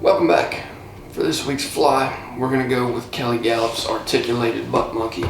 Welcome back. For this week's fly, we're going to go with Kelly Galloup's articulated butt monkey.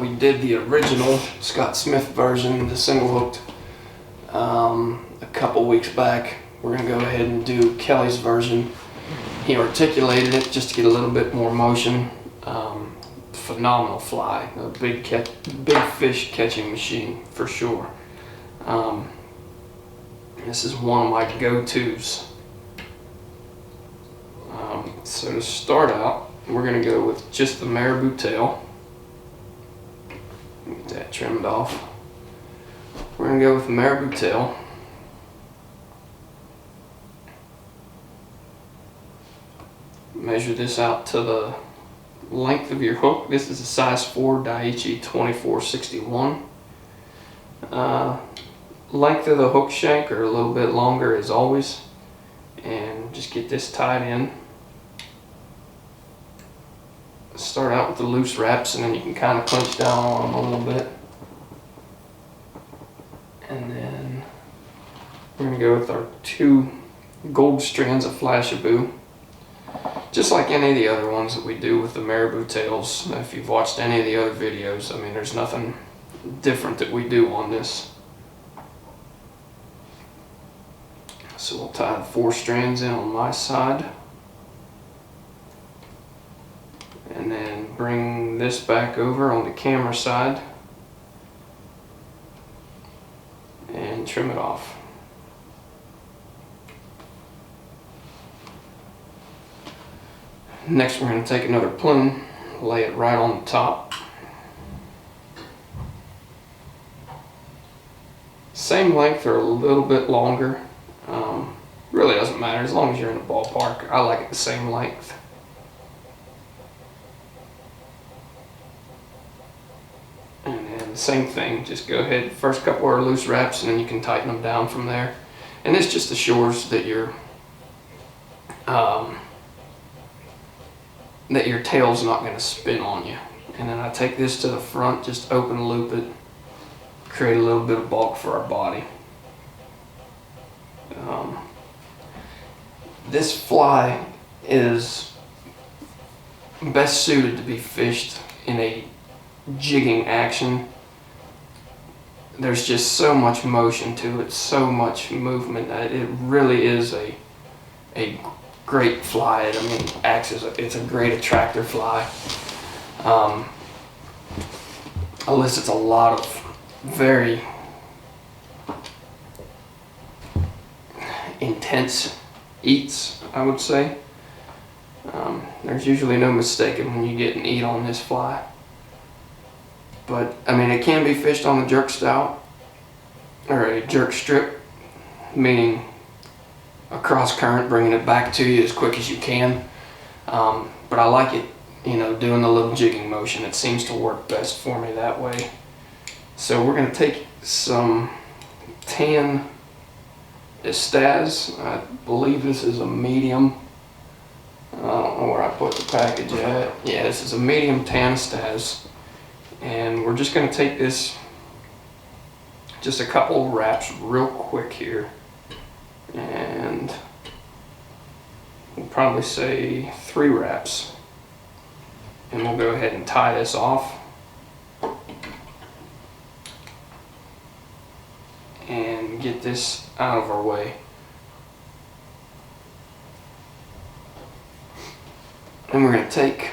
We did the original Scott Smith version, the single hooked, a couple weeks back. We're going to go ahead and do Kelly's version. He articulated it just to get a little bit more motion. Phenomenal fly, a big fish catching machine for sure. This is one of my go-tos. So to start out, we're going to go with just the Marabou tail. Get that trimmed off. We're going to go with the Marabou tail. Measure this out to the length of your hook. This is a size 4 Daiichi 2461. Length of the hook shank are a little bit longer as always. And just get this tied in. Start out with the loose wraps and then you can kind of clench down on them a little bit. And then we're going to go with our 2 gold strands of Flashabou. Just like any of the other ones that we do with the Marabou tails. If you've watched any of the other videos, I mean, there's nothing different that we do on this. So we'll tie the 4 strands in on my side. And then bring this back over on the camera side. And trim it off. Next we're going to take another plume, lay it right on the top. Same length or a little bit longer. Really doesn't matter as long as you're in the ballpark. I like it the same length. And then the same thing, just go ahead, first couple are loose wraps and then you can tighten them down from there. And this just assures that your tail's not going to spin on you. And then I take this to the front, just open loop it, create a little bit of bulk for our body. This fly is best suited to be fished in a jigging action. There's just so much motion to it, so much movement. It really is a great fly. I mean, acts as it's a great attractor fly. Elicits a lot of very intense eats, I would say. There's usually no mistaking when you get an eat on this fly. But, I mean, it can be fished on the jerk stout, or a jerk strip, meaning a cross current, bringing it back to you as quick as you can. But I like it, you know, doing the little jigging motion. It seems to work best for me that way. So we're going to take some tan Estaz. I believe this is a medium. I don't know where I put the package at. Yeah, this is a medium tan Estaz. And we're just going to take this, just a couple of wraps real quick here. And we'll probably say 3 wraps. And we'll go ahead and tie this off. And get this out of our way. And we're going to take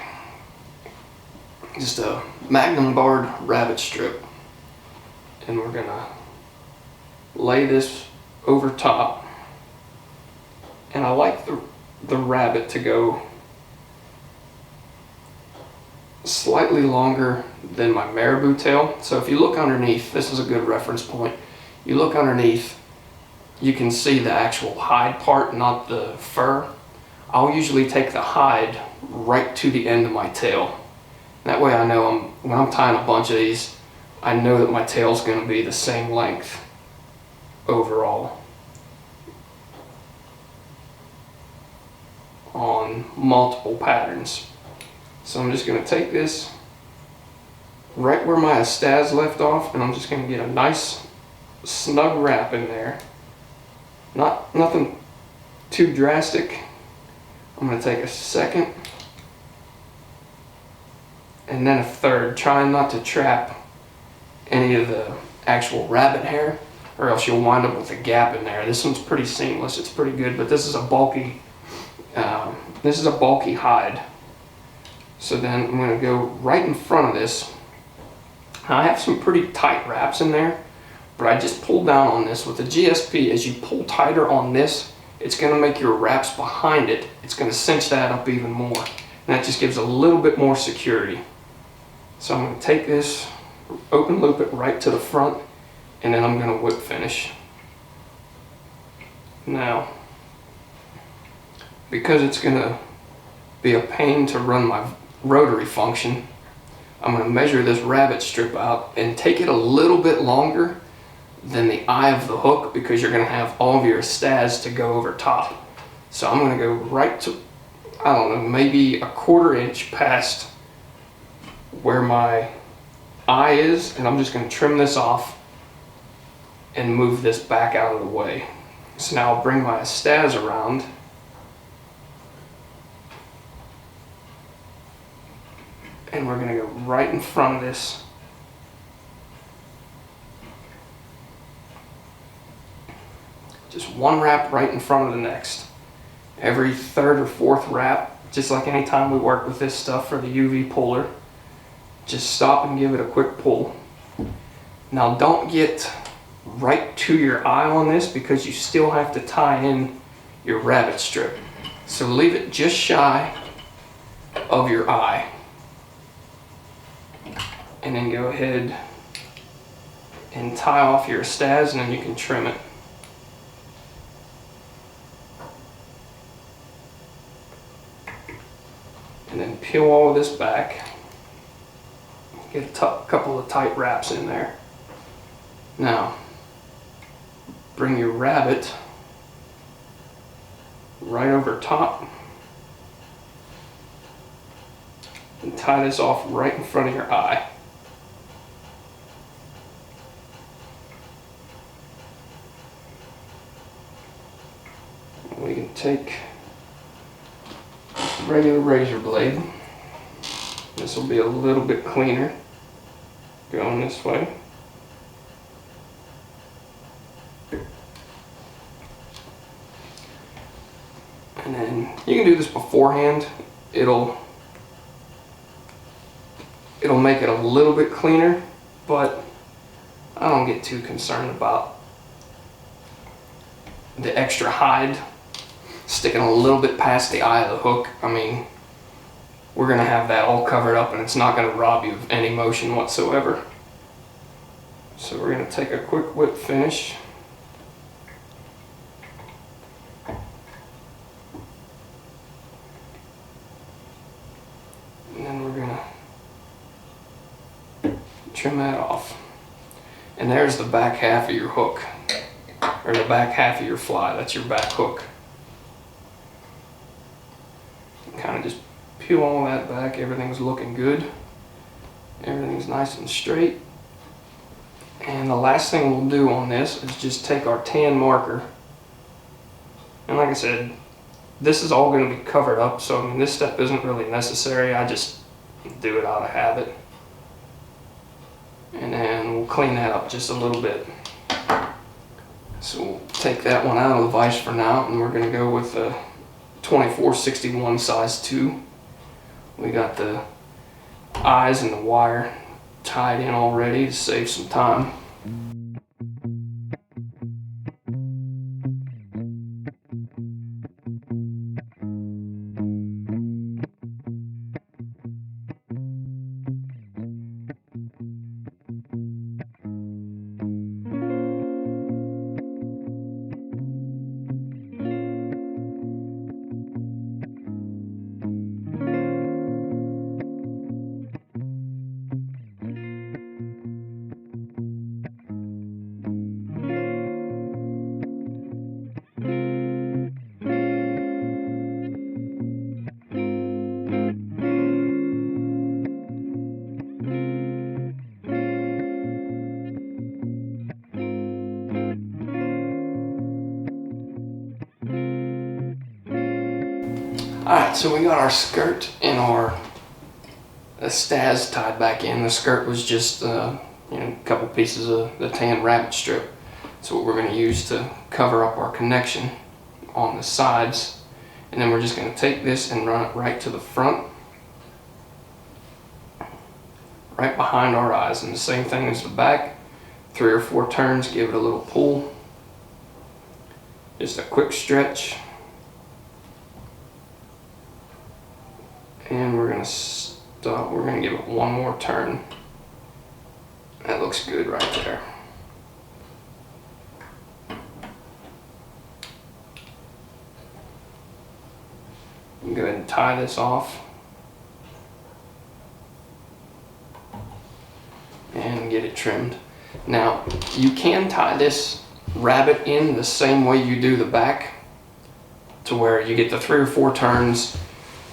just a Magnum barred rabbit strip. And we're going to lay this over top. And I like the rabbit to go slightly longer than my Marabou tail. So if you look underneath, this is a good reference point. You look underneath, you can see the actual hide part, not the fur. I'll usually take the hide right to the end of my tail. That way I know when I'm tying a bunch of these, I know that my tail's going to be the same length overall on multiple patterns. So I'm just going to take this right where my Estaz left off, and I'm just going to get a nice snug wrap in there. Nothing too drastic. I'm going to take a second and then a third, trying not to trap any of the actual rabbit hair, or else you'll wind up with a gap in there. This one's pretty seamless, it's pretty good, but this is a bulky hide. So then I'm going to go right in front of this. Now I have some pretty tight wraps in there, but I just pulled down on this. With the GSP, as you pull tighter on this, it's going to make your wraps behind it, it's going to cinch that up even more. And that just gives a little bit more security. So I'm going to take this, open loop it right to the front, and then I'm going to whip finish. Now, because it's going to be a pain to run my rotary function, I'm going to measure this rabbit strip out and take it a little bit longer than the eye of the hook, because you're going to have all of your Estaz to go over top. So I'm going to go right to, I don't know, maybe a 1/4 inch past where my eye is, and I'm just going to trim this off and move this back out of the way. So now I'll bring my Estaz around, and we're going to go right in front of this. Just one wrap right in front of the next. Every 3rd or 4th wrap, just like any time we work with this stuff for the UV puller, just stop and give it a quick pull. Now don't get right to your eye on this, because you still have to tie in your rabbit strip. So leave it just shy of your eye. And then go ahead and tie off your Estaz, and then you can trim it. And then peel all of this back. Get a couple of tight wraps in there. Now, bring your rabbit right over top and tie this off right in front of your eye. We can take a regular razor blade. This will be a little bit cleaner going this way. And then you can do this beforehand. It'll make it a little bit cleaner, but I don't get too concerned about the extra hide sticking a little bit past the eye of the hook. I mean, we're going to have that all covered up, and it's not going to rob you of any motion whatsoever. So we're going to take a quick whip finish. And then we're going to trim that off. And there's the back half of your hook, or the back half of your fly. That's your back hook. Kind of just peel all that back. Everything's looking good. Everything's nice and straight. And the last thing we'll do on this is just take our tan marker. And like I said, this is all going to be covered up, so I mean, this step isn't really necessary. I just do it out of habit. And then we'll clean that up just a little bit. So we'll take that one out of the vise for now, and we're going to go with the 2461 size 2. We got the eyes and the wire tied in already to save some time. Alright, so we got our skirt and our Estaz tied back in. The skirt was just a couple pieces of the tan rabbit strip. So what we're going to use to cover up our connection on the sides. And then we're just going to take this and run it right to the front, right behind our eyes. And the same thing as the back, 3 or 4 turns, give it a little pull, just a quick stretch, and we're going to stop. We're going to give it one more turn. That looks good right there. Go ahead and tie this off and get it trimmed. Now you can tie this rabbit in the same way you do the back, to where you get the 3 or 4 turns,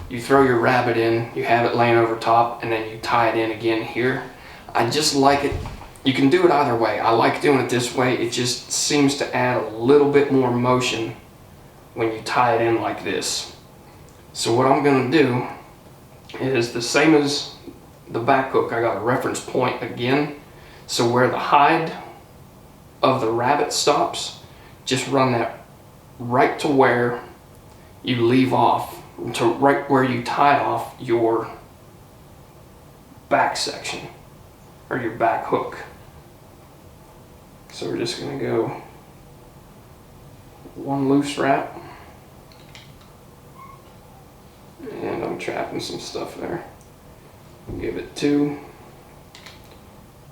you throw your rabbit in, you have it laying over top, and then you tie it in again here. I just like it. You can do it either way. I like doing it this way. It just seems to add a little bit more motion when you tie it in like this. So what I'm going to do is the same as the back hook. I got a reference point again. So where the hide of the rabbit stops, just run that right to where you leave off, to right where you tied off your back section or your back hook. So we're just going to go one loose wrap. And I'm trapping some stuff there. Give it 2.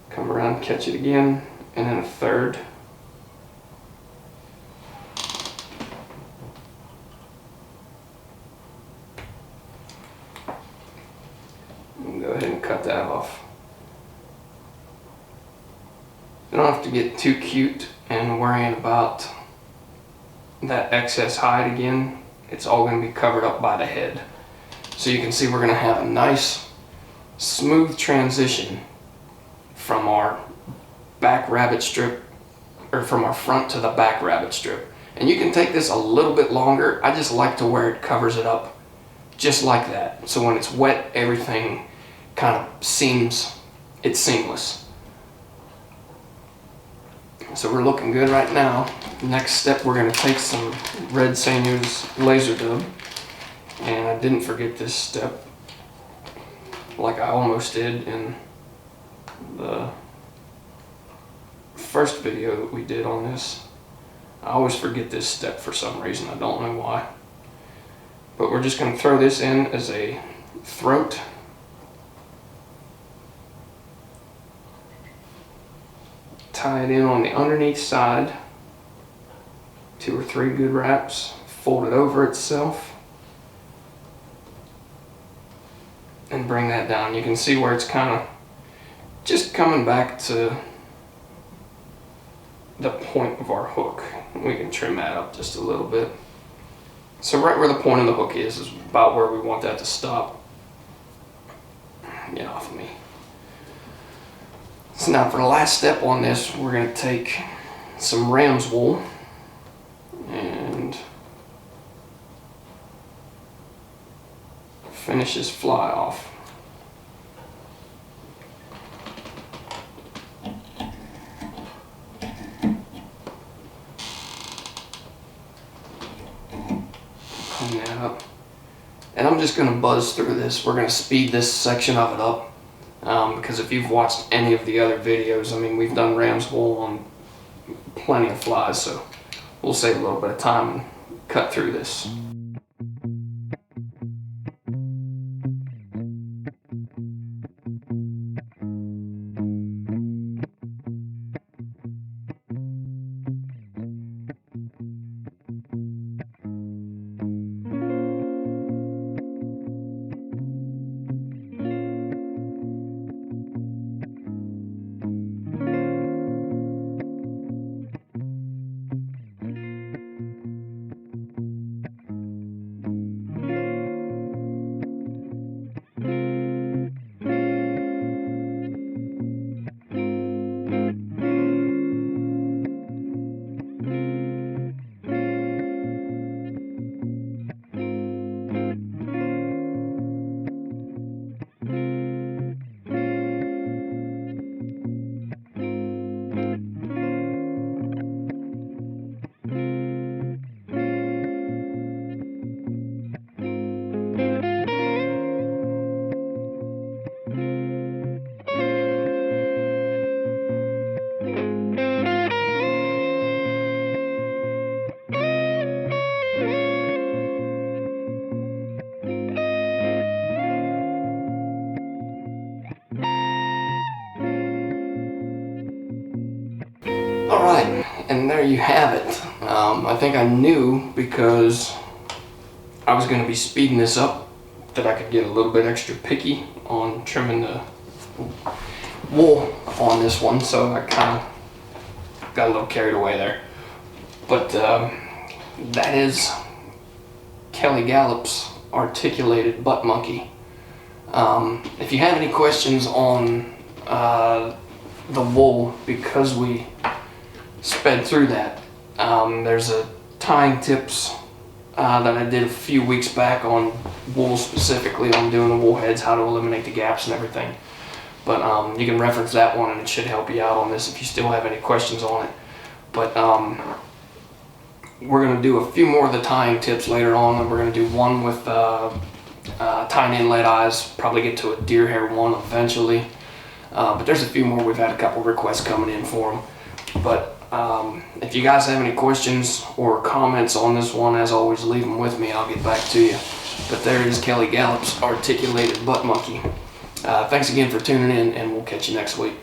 Come around, catch it again, and then a 3rd. And go ahead and cut that off. You don't have to get too cute and worrying about that excess hide again. It's all going to be covered up by the head. So you can see we're going to have a nice smooth transition from our back rabbit strip, or from our front to the back rabbit strip. And you can take this a little bit longer. I just like to where it covers it up just like that. So when it's wet, everything kind of seems, it's seamless. So we're looking good right now. Next step, we're going to take some red Senyo's laser dub. And I didn't forget this step, like I almost did in the first video that we did on this. I always forget this step for some reason. I don't know why. But we're just going to throw this in as a throat. Tie it in on the underneath side. 2 or 3 good wraps. Fold it over itself. And bring that down. You can see where it's kind of just coming back to the point of our hook. We can trim that up just a little bit. So right where the point of the hook is about where we want that to stop. Get off of me. So now for the last step on this, we're going to take some ram's wool and finish this fly off. Clean that up. And I'm just going to buzz through this. We're going to speed this section of it up. Because if you've watched any of the other videos, I mean, we've done ram's wool on plenty of flies, so we'll save a little bit of time and cut through this. Alright, and there you have it. I think I knew, because I was going to be speeding this up, that I could get a little bit extra picky on trimming the wool on this one, so I kind of got a little carried away there. But that is Kelly Galloup's articulated butt monkey. If you have any questions on the wool, because we sped through that, there's a tying tips that I did a few weeks back on wool, specifically on doing the wool heads, how to eliminate the gaps and everything. But you can reference that one and it should help you out on this if you still have any questions on it. But we're going to do a few more of the tying tips later on, and we're going to do one with tying inlet eyes, probably get to a deer hair one eventually. But there's a few more. We've had a couple requests coming in for them. But if you guys have any questions or comments on this one, as always, leave them with me. I'll get back to you. But there is Kelly Galloup's articulated butt monkey. Thanks again for tuning in, and we'll catch you next week.